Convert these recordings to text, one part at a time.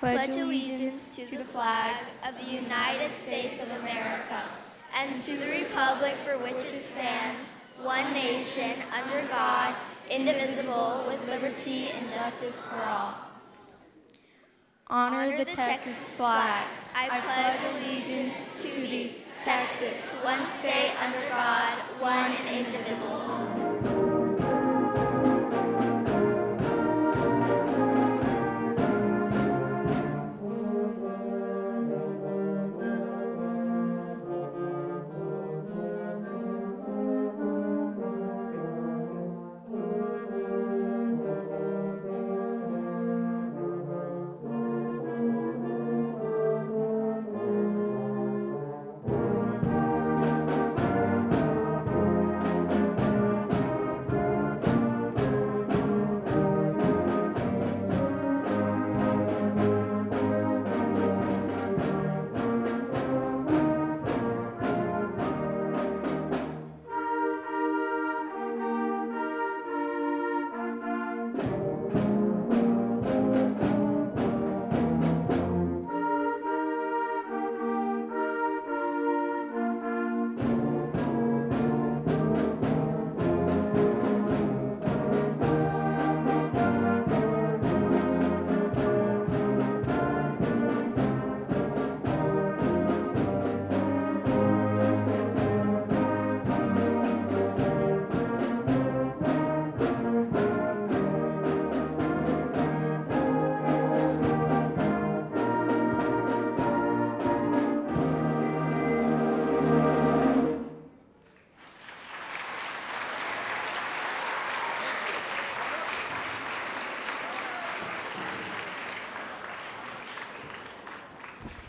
pledge allegiance to the flag of the United States of America and to the republic for which it stands, one nation, under God, indivisible, with liberty and justice for all. Honor the Texas flag. I pledge allegiance to thee, Texas, one state under God, one and indivisible.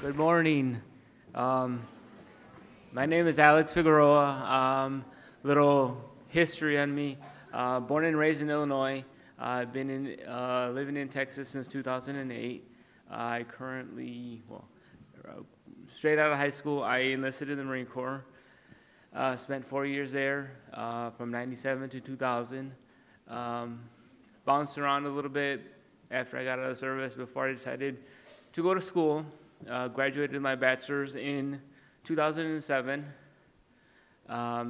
Good morning. My name is Alex Figueroa. Little history on me. Born and raised in Illinois. I've been living in Texas since 2008. I currently, straight out of high school, I enlisted in the Marine Corps. Spent 4 years there, from 97 to 2000. Bounced around a little bit after I got out of the service before I decided to go to school. Graduated my bachelor's in 2007.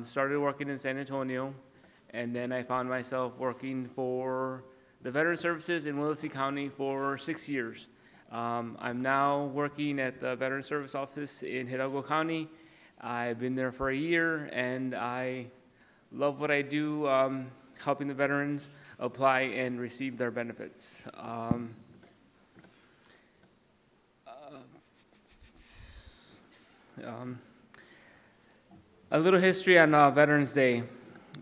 Started working in San Antonio, and then I found myself working for the Veteran Services in Willacy County for 6 years. I'm now working at the Veteran Service Office in Hidalgo County. I've been there for a year, and I love what I do, helping the veterans apply and receive their benefits. A little history on Veterans Day.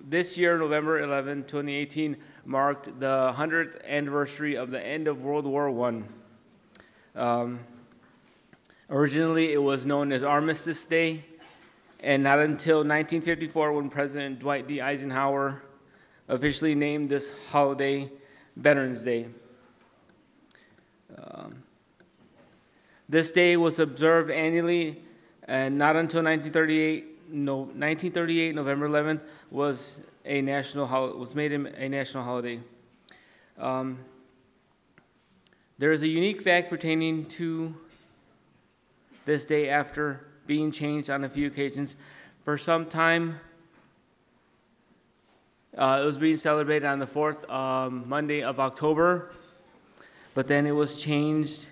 This year, November 11, 2018, marked the 100th anniversary of the end of World War I. Originally, it was known as Armistice Day, and not until 1954 when President Dwight D. Eisenhower officially named this holiday Veterans Day. This day was observed annually, and not until 1938, November 11th, was made a national holiday. There is a unique fact pertaining to this day after being changed on a few occasions. For some time, it was being celebrated on the fourth Monday of October, but then it was changed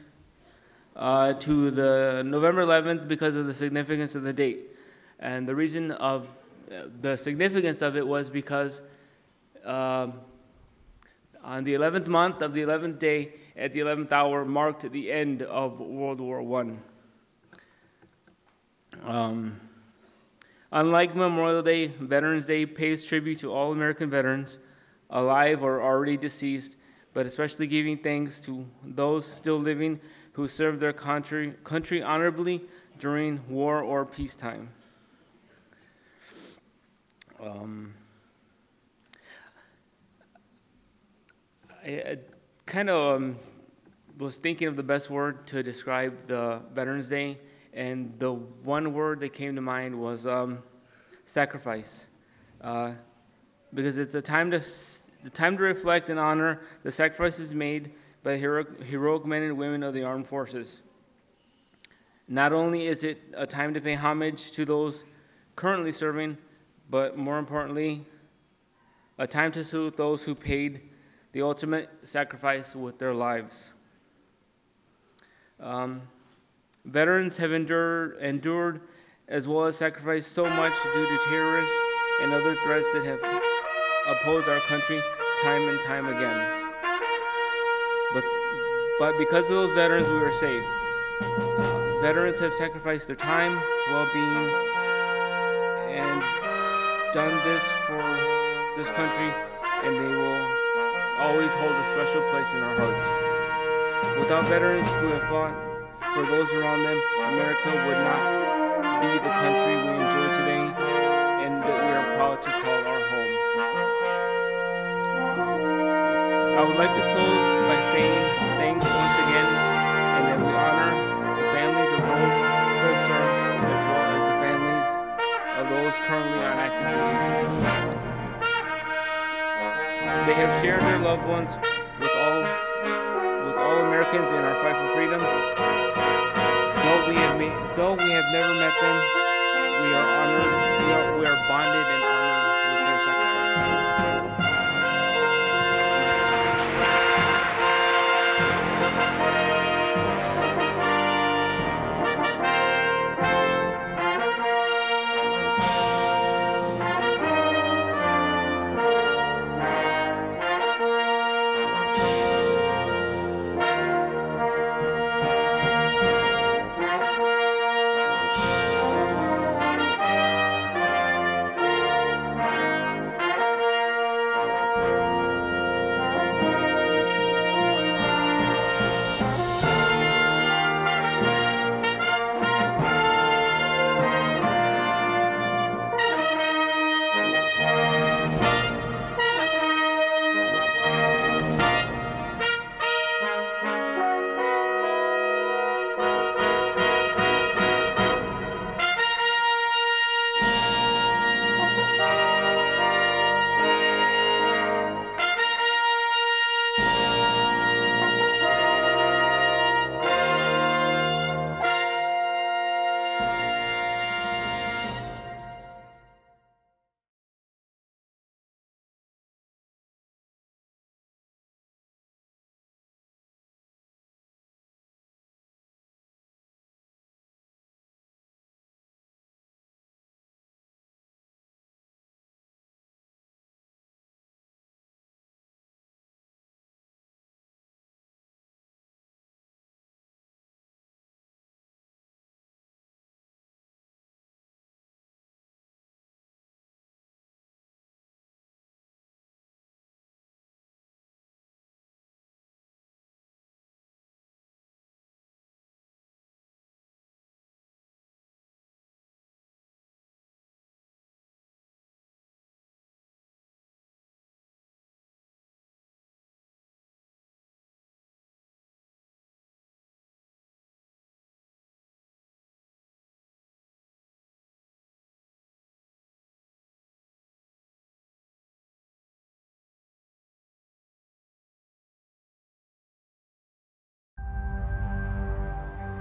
to the November 11th because of the significance of the date. And the reason of the significance of it was because on the 11th month of the 11th day at the 11th hour marked the end of World War I. Unlike Memorial Day, Veterans Day pays tribute to all American veterans, alive or already deceased, but especially giving thanks to those still living who served their country honorably during war or peacetime. I kind of was thinking of the best word to describe the Veterans Day, and the one word that came to mind was sacrifice, because it's a time to reflect and honor the sacrifices made by heroic men and women of the armed forces. Not only is it a time to pay homage to those currently serving, but more importantly, a time to salute those who paid the ultimate sacrifice with their lives. Veterans have endured as well as sacrificed so much due to terrorists and other threats that have opposed our country time and time again. But because of those veterans, we are safe. Veterans have sacrificed their time, well-being, and done this for this country, and they will always hold a special place in our hearts. Without veterans who have fought for those around them, America would not be the country we enjoy today and that we are proud to call our home. I would like to close by saying thanks once again, and that we honor the families of those who have served as well as the families of those currently on active duty. They have shared their loved ones with all Americans in our fight for freedom. Though we have never met them, we are honored. We are bonded and honored with their sacrifice.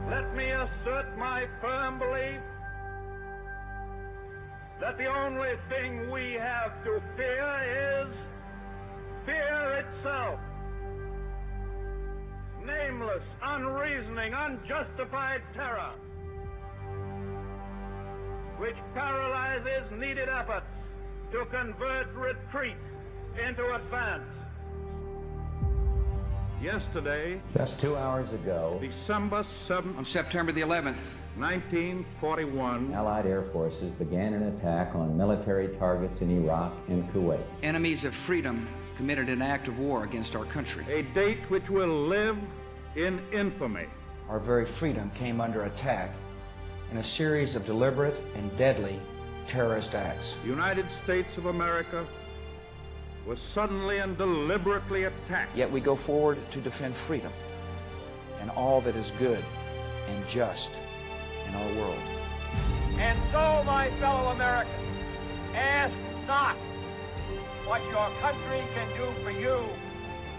Let me assert my firm belief that the only thing we have to fear is fear itself. Nameless, unreasoning, unjustified terror, which paralyzes needed efforts to convert retreat into advance. Yesterday, just 2 hours ago, December 7th, on September the 11th, 1941, Allied air forces began an attack on military targets in Iraq and Kuwait. enemies of freedom committed an act of war against our country. a date which will live in infamy. Our very freedom came under attack in a series of deliberate and deadly terrorist acts. The United States of America was suddenly and deliberately attacked. Yet we go forward to defend freedom and all that is good and just in our world. And so, my fellow Americans, ask not what your country can do for you.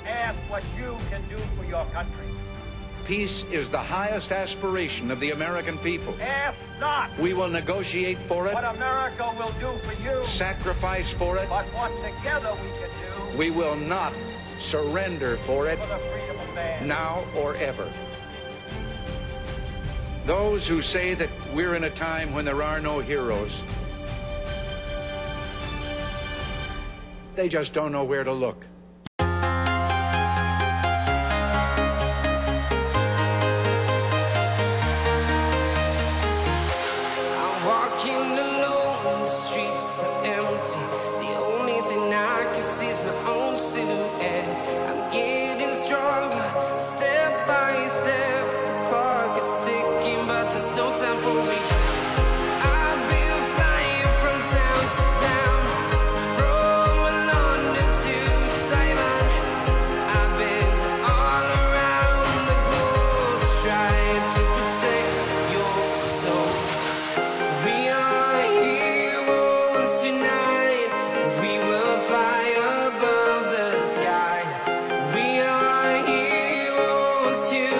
Ask what you can do for your country. Peace is the highest aspiration of the American people. Ask not. We will negotiate for it. What America will do for you. Sacrifice for it. But what together we can do. We will not surrender for it. For the freedom of man. Now or ever. Those who say that we're in a time when there are no heroes, they just don't know where to look. I'm getting stronger, step by step. The clock is ticking, but there's no time for regrets. I've been flying from town to town, from London to Taiwan. I've been all around the globe trying to protect your soul. We are heroes tonight. We will fly above the sky. We are heroes tonight.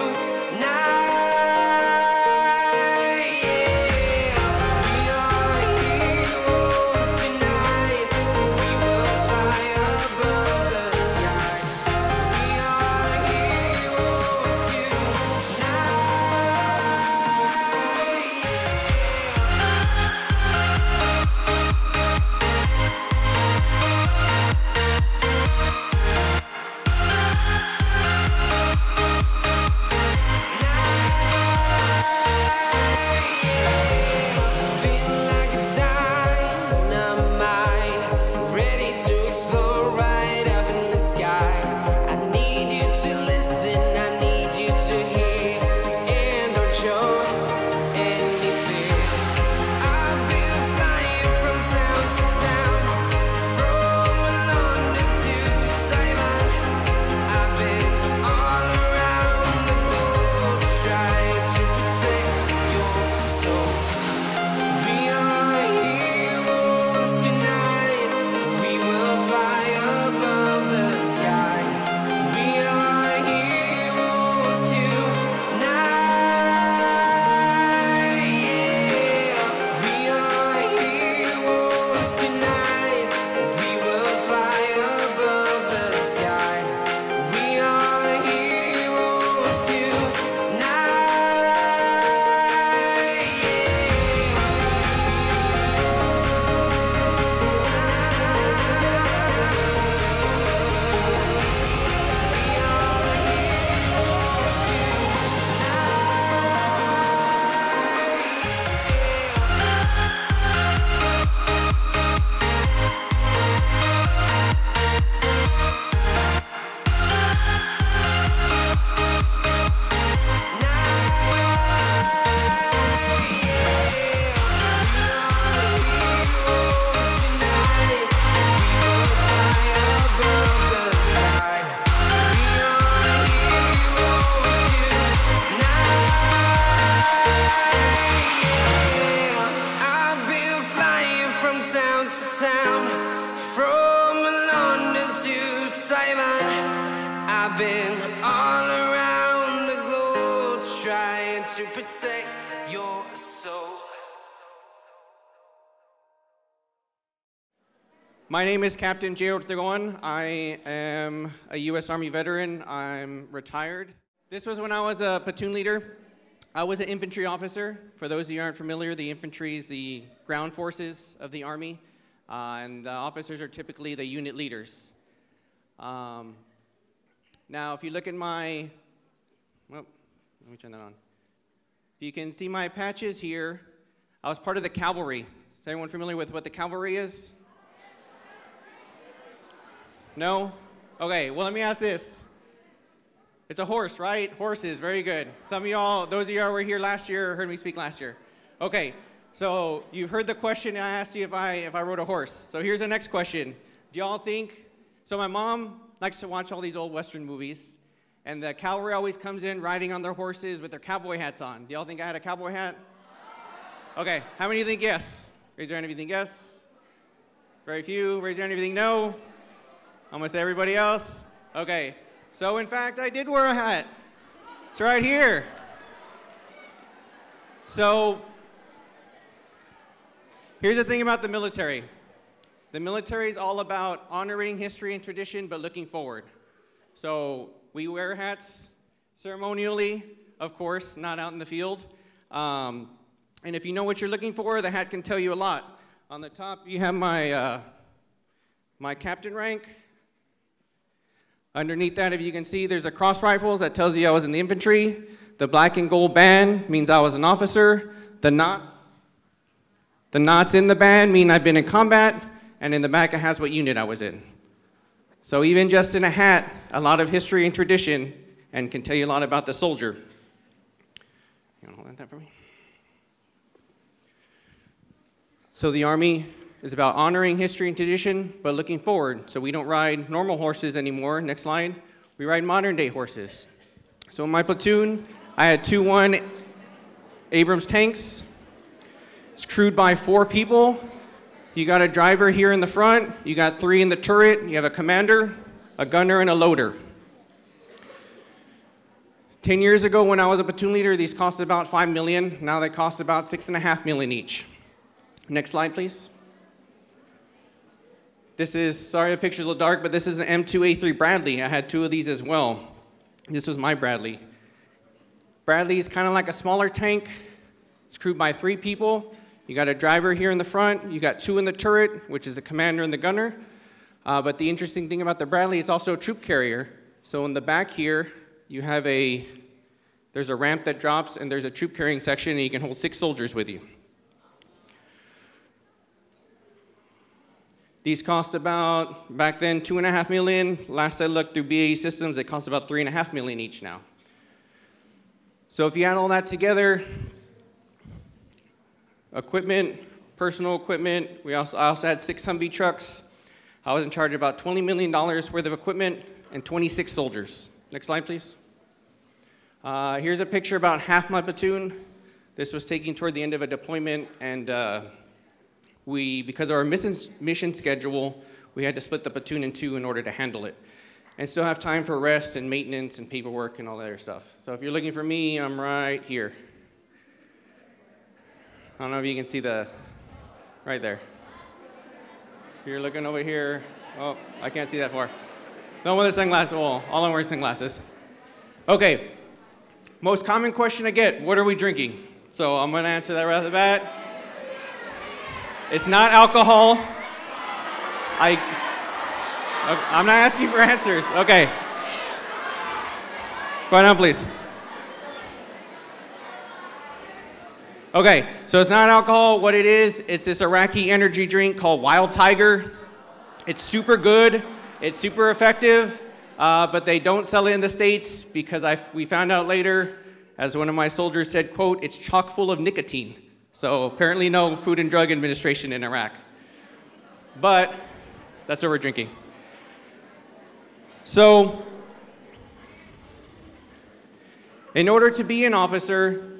town, from London to Taiwan. I've been all around the globe trying to protect your soul. My name is Captain J. Ortegon. I am a U.S. Army veteran. I'm retired. This was when I was a platoon leader. I was an infantry officer. For those of you who aren't familiar, the infantry is the ground forces of the Army, and the officers are typically the unit leaders. Now, if you look at my, well, let me turn that on. If you can see my patches here, I was part of the cavalry. Is everyone familiar with what the cavalry is? No? Okay, well, let me ask this. It's a horse, right? Horses, very good. Some of y'all, those of you who were here last year, heard me speak last year. Okay, so you've heard the question I asked you if I rode a horse. So here's the next question. Do y'all think, so my mom likes to watch all these old Western movies, and the cavalry always comes in riding on their horses with their cowboy hats on. Do y'all think I had a cowboy hat? Okay, how many of you think yes? Raise your hand if you think yes. Very few. Raise your hand if you think no. Almost everybody else. Okay. So in fact, I did wear a hat. It's right here. So here's the thing about the military. The military is all about honoring history and tradition, but looking forward. So we wear hats ceremonially, of course, not out in the field. And if you know what you're looking for, the hat can tell you a lot. On the top, you have my, my captain rank. Underneath that, if you can see, there's a cross rifles that tells you I was in the infantry. The black and gold band means I was an officer. The knots in the band mean I've been in combat. And in the back, it has what unit I was in. So even just in a hat, a lot of history and tradition, and can tell you a lot about the soldier. You want to hold that for me? So the Army is about honoring history and tradition, but looking forward. So we don't ride normal horses anymore. Next slide. We ride modern day horses. So in my platoon, I had 2-1 Abrams tanks. It's crewed by 4 people. You got a driver here in the front. You got 3 in the turret. You have a commander, a gunner, and a loader. 10 years ago when I was a platoon leader, these cost about $5 million. Now they cost about $6.5 million each. Next slide, please. This is, sorry the picture's a little dark, but this is an M2A3 Bradley. I had 2 of these as well. This was my Bradley. Bradley is kind of like a smaller tank. It's crewed by 3 people. You got a driver here in the front. You got 2 in the turret, which is the commander and the gunner. But the interesting thing about the Bradley is also a troop carrier. So in the back here, you have there's a ramp that drops, and there's a troop carrying section, and you can hold 6 soldiers with you. These cost about, back then, $2.5 million. Last I looked through BAE Systems, it costs about $3.5 million each now. So if you add all that together, equipment, personal equipment, I also had 6 Humvee trucks. I was in charge of about $20 million worth of equipment and 26 soldiers. Next slide, please. Here's a picture about half my platoon. This was taken toward the end of a deployment, and because of our mission schedule, we had to split the platoon in 2 in order to handle it. And still have time for rest and maintenance and paperwork and all that other stuff. So if you're looking for me, I'm right here. I don't know if you can see right there. If you're looking over here, oh, I can't see that far. No one with sunglasses, well, all I'm wearing sunglasses. Okay, most common question I get, what are we drinking? So I'm gonna answer that right off the bat. It's not alcohol. I'm not asking for answers. Okay. Go on, please. Okay, so it's not alcohol. What it is, it's this Iraqi energy drink called Wild Tiger. It's super good. It's super effective, but they don't sell it in the States because we found out later, as one of my soldiers said, quote, it's chock full of nicotine. So apparently no Food and Drug Administration in Iraq. But that's what we're drinking. So in order to be an officer,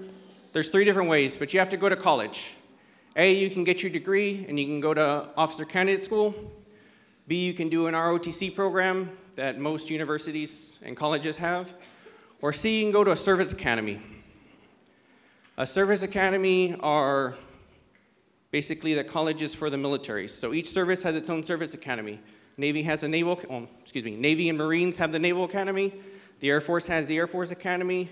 there's 3 different ways, but you have to go to college. A, you can get your degree and you can go to officer candidate school. B, you can do an ROTC program that most universities and colleges have. Or C, you can go to a service academy. A service academy are basically the colleges for the military. So each service has its own service academy. Navy has a Navy and Marines have the Naval Academy. The Air Force has the Air Force Academy.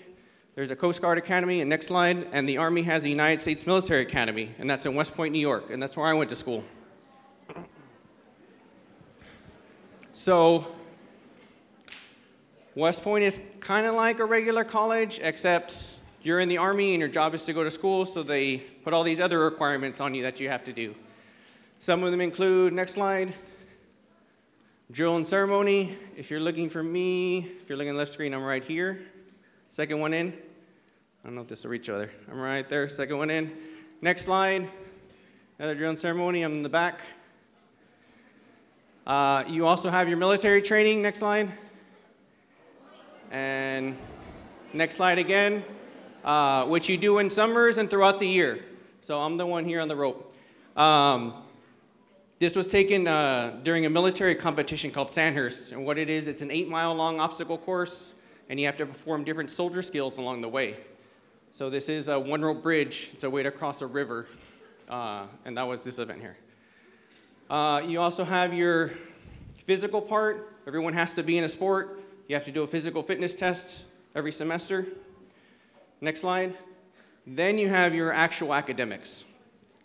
There's a Coast Guard Academy, and next slide, and the Army has the United States Military Academy, and that's in West Point, New York, and that's where I went to school. So West Point is kind of like a regular college, except you're in the Army and your job is to go to school, so they put all these other requirements on you that you have to do. Some of them include, next slide, drill and ceremony. If you're looking for me, if you're looking at the left screen, I'm right here. Second one in. I don't know if this will reach over there. I'm right there, second one in. Next slide, another drill and ceremony, I'm in the back. You also have your military training, next slide. And next slide again, which you do in summers and throughout the year. So I'm the one here on the rope. This was taken during a military competition called Sandhurst. And what it is, it's an 8-mile-long obstacle course, and you have to perform different soldier skills along the way. So this is a one-rope bridge. It's a way to cross a river, and that was this event here. You also have your physical part. Everyone has to be in a sport. You have to do a physical fitness test every semester. Next slide. Then you have your actual academics.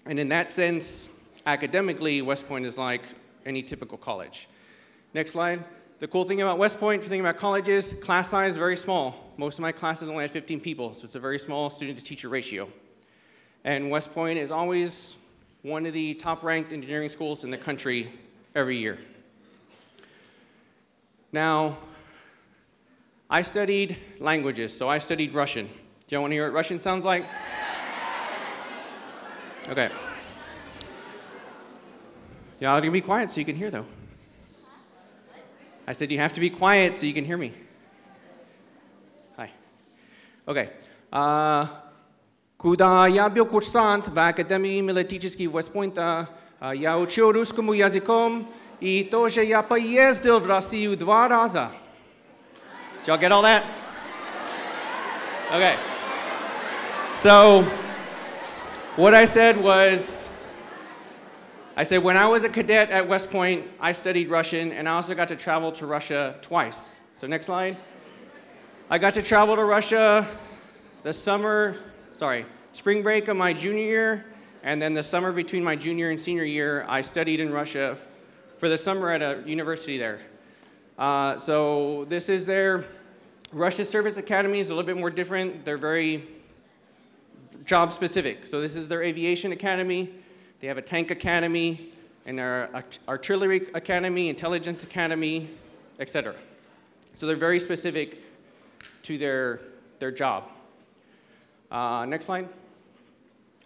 And in that sense, academically, West Point is like any typical college. Next slide. The cool thing about West Point, the thing about colleges, class size is very small. Most of my classes only had 15 people, so it's a very small student-to-teacher ratio. And West Point is always one of the top-ranked engineering schools in the country every year. Now, I studied languages, so I studied Russian. Do y'all want to hear what Russian sounds like? Okay. Y'all have to be quiet so you can hear, though. I said you have to be quiet so you can hear me. Hi. Okay. Куда я был курсант в Академии милитарической Вест-Пойнта, я учил русскому языком, и тоже я поездил в Россию 2 раза. Did y'all get all that? Okay. So, what I said was, when I was a cadet at West Point, I studied Russian, and I also got to travel to Russia twice. So next slide. I got to travel to Russia the spring break of my junior year, and then the summer between my junior and senior year, I studied in Russia for the summer at a university there. So this is their Russia Service Academy is a little bit more different. They're very job specific. So this is their aviation academy. They have a tank academy, and their artillery academy, intelligence academy, etc. So they're very specific to their job. Next slide.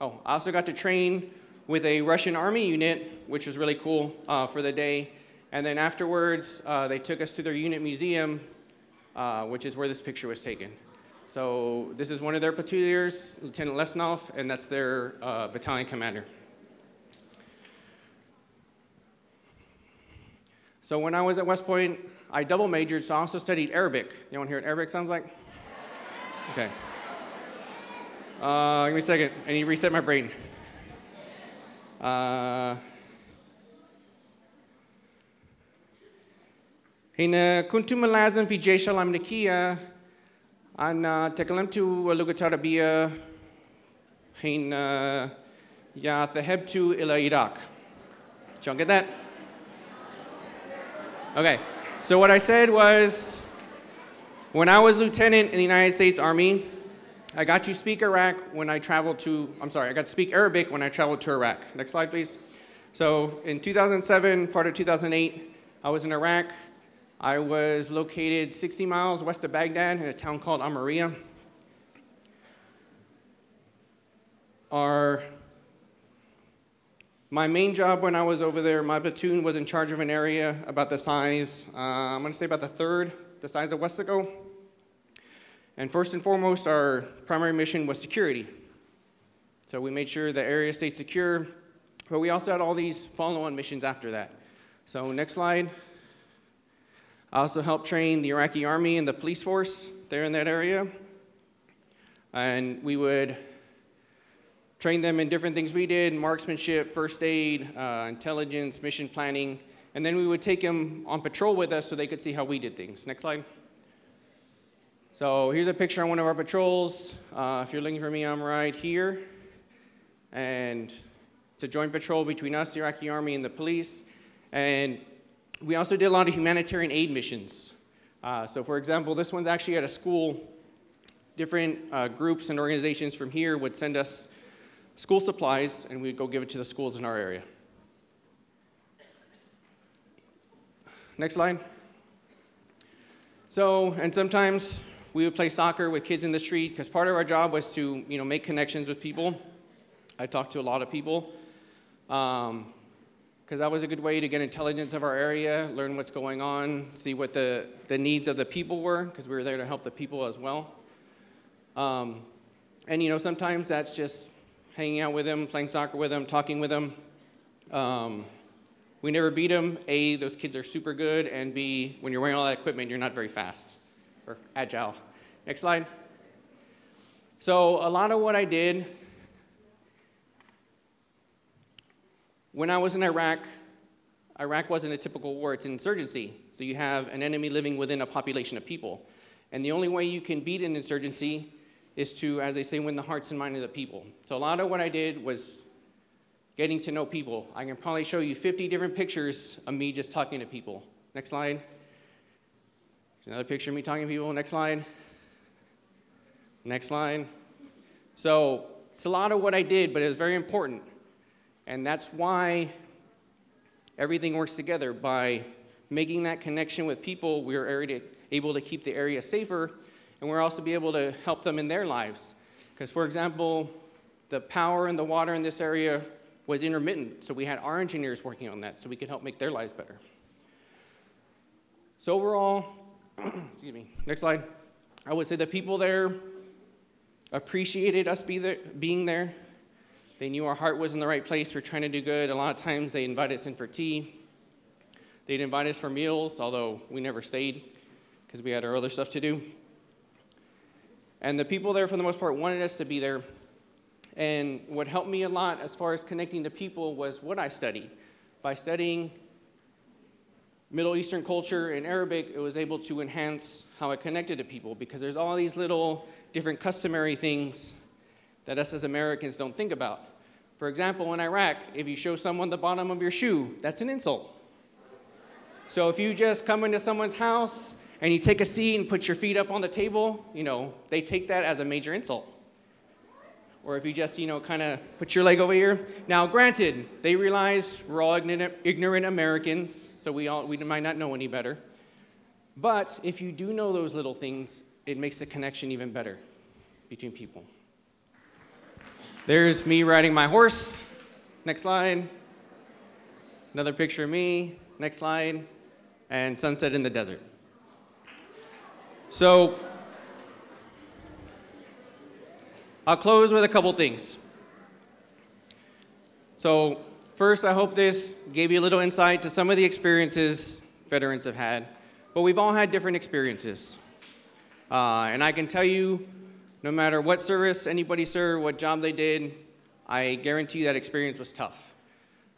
Oh, I also got to train with a Russian Army unit, which was really cool for the day. And then afterwards, they took us to their unit museum, which is where this picture was taken. So this is one of their platooniers, Lieutenant Lesnov, and that's their battalion commander. So when I was at West Point, I double majored, so I also studied Arabic. You want to hear what Arabic sounds like? Okay. Give me a second. I need to reset my brain. حين كنت ملازم في جيش الأمريكية أنا تكلمت اللغة العربية حين ذهبت إلى العراق. Did y'all get that? Okay, so what I said was, when I was lieutenant in the United States Army, I got to speak I got to speak Arabic when I traveled to Iraq. Next slide, please. So in 2007, part of 2008, I was in Iraq. I was located 60 miles west of Baghdad in a town called Amaria. My main job when I was over there, my platoon was in charge of an area about the size, I'm going to say about the size of Westaco. And first and foremost, our primary mission was security. So we made sure the area stayed secure, but we also had all these follow-on missions after that. So next slide. I also helped train the Iraqi army and the police force there in that area. And we would train them in different things we did: marksmanship, first aid, intelligence, mission planning. And then we would take them on patrol with us so they could see how we did things. Next slide. So here's a picture on one of our patrols. If you're looking for me, I'm right here. And it's a joint patrol between us, the Iraqi army, and the police. And we also did a lot of humanitarian aid missions. So for example, this one's actually at a school. Different groups and organizations from here would send us school supplies, and we'd go give it to the schools in our area. Next slide. So, and sometimes we would play soccer with kids in the street, because part of our job was to, make connections with people. I talked to a lot of people, because that was a good way to get intelligence of our area, learn what's going on, see what the needs of the people were, because we were there to help the people as well. And sometimes that's just hanging out with them, playing soccer with them, talking with them. We never beat them. A, those kids are super good, and B, when you're wearing all that equipment, you're not very fast or agile. Next slide. So a lot of what I did when I was in Iraq, Iraq wasn't a typical war, it's an insurgency. So you have an enemy living within a population of people. And the only way you can beat an insurgency is to, as they say, win the hearts and minds of the people. So a lot of what I did was getting to know people. I can probably show you 50 different pictures of me just talking to people. Next slide. There's another picture of me talking to people. Next slide. Next slide. So it's a lot of what I did, but it was very important. And that's why everything works together. By making that connection with people, we are able to keep the area safer, and we're also be able to help them in their lives. Because, for example, the power and the water in this area was intermittent, so we had our engineers working on that so we could help make their lives better. So overall, excuse me, next slide. I would say the people there appreciated us being there. They knew our heart was in the right place. We're trying to do good. A lot of times they invite us in for tea. They'd invite us for meals, although we never stayed because we had our other stuff to do. And the people there, for the most part, wanted us to be there. And what helped me a lot as far as connecting to people was what I studied. By studying Middle Eastern culture and Arabic, it was able to enhance how I connected to people, because there's all these little different customary things that us as Americans don't think about. For example, in Iraq, if you show someone the bottom of your shoe, that's an insult. So if you just come into someone's house and you take a seat and put your feet up on the table, they take that as a major insult. Or if you just, kind of put your leg over here. Now, granted, they realize we're all ignorant Americans, so we might not know any better. But if you do know those little things, it makes the connection even better between people. There's me riding my horse. Next slide. Another picture of me. Next slide. And sunset in the desert. So I'll close with a couple things. So first, I hope this gave you a little insight to some of the experiences veterans have had. But we've all had different experiences. And I can tell you, no matter what service anybody served, what job they did, I guarantee you that experience was tough.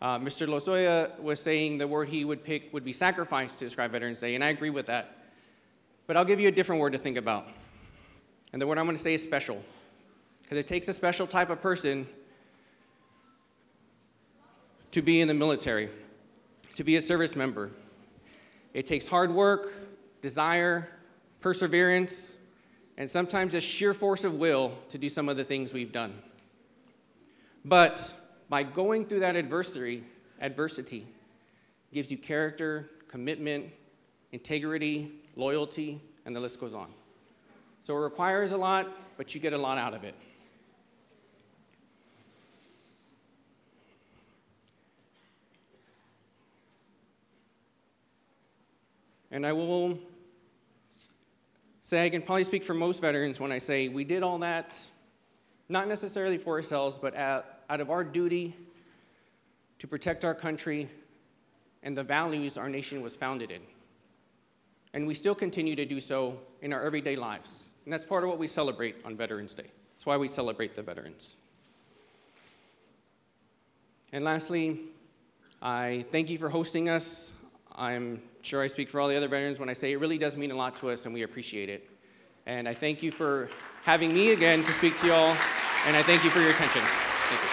Mr. Lozoya was saying the word he would pick would be sacrifice to describe Veterans Day, and I agree with that. But I'll give you a different word to think about. And the word I'm going to say is special. Because it takes a special type of person to be in the military, to be a service member. It takes hard work, desire, perseverance, and sometimes a sheer force of will to do some of the things we've done. But by going through that adversity gives you character, commitment, integrity, loyalty, and the list goes on. So it requires a lot, but you get a lot out of it. And I will say I can probably speak for most veterans when I say we did all that, not necessarily for ourselves, but out of our duty to protect our country and the values our nation was founded in. And we still continue to do so in our everyday lives. And that's part of what we celebrate on Veterans Day. That's why we celebrate the veterans. And lastly, I thank you for hosting us. I'm sure I speak for all the other veterans when I say it really does mean a lot to us, and we appreciate it. And I thank you for having me again to speak to you all, and I thank you for your attention. Thank you.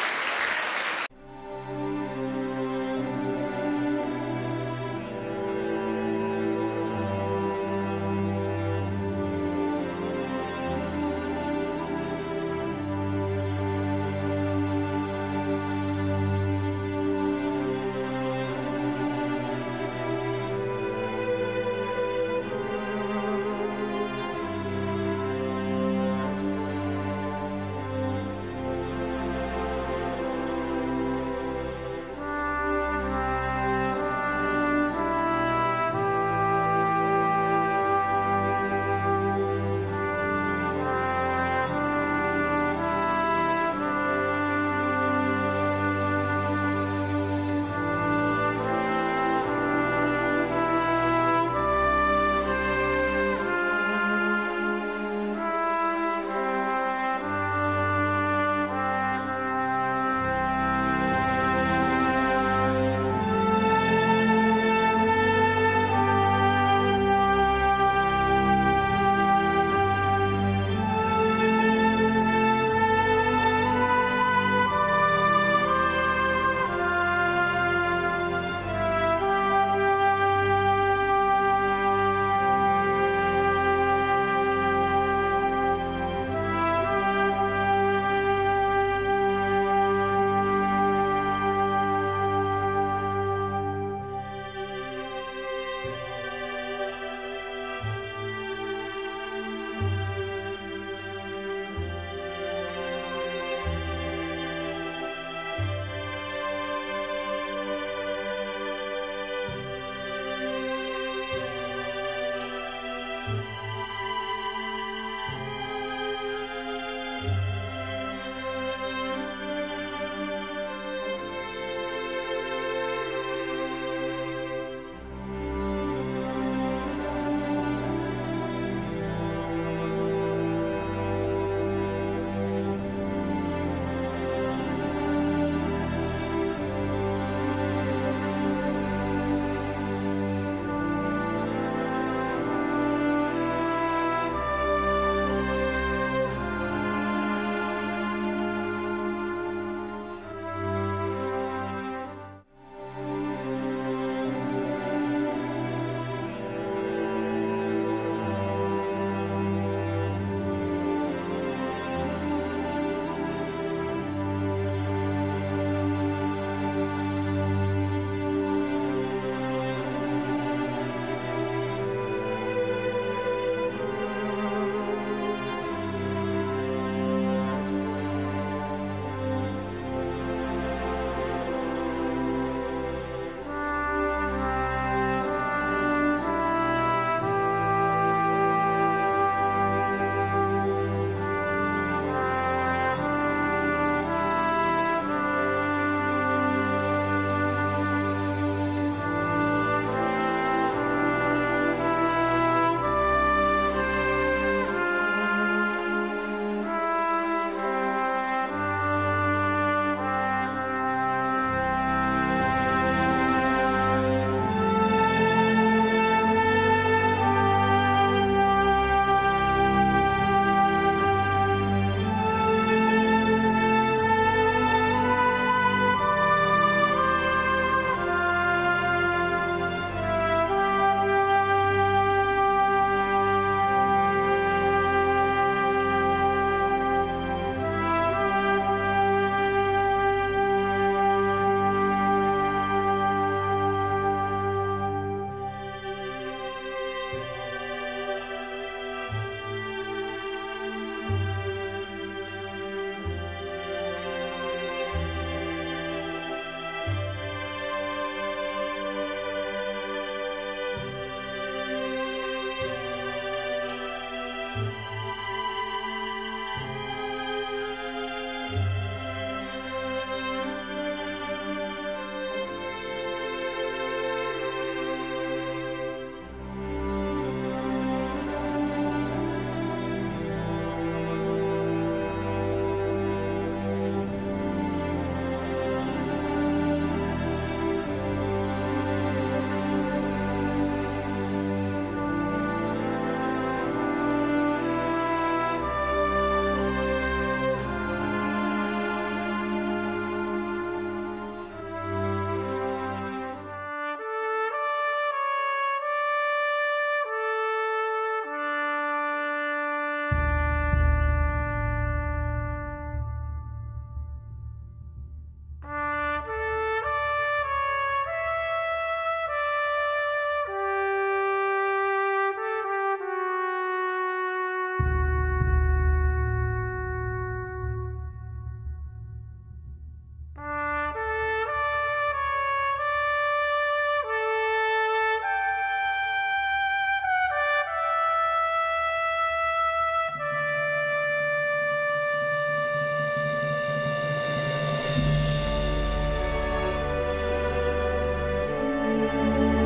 Thank you.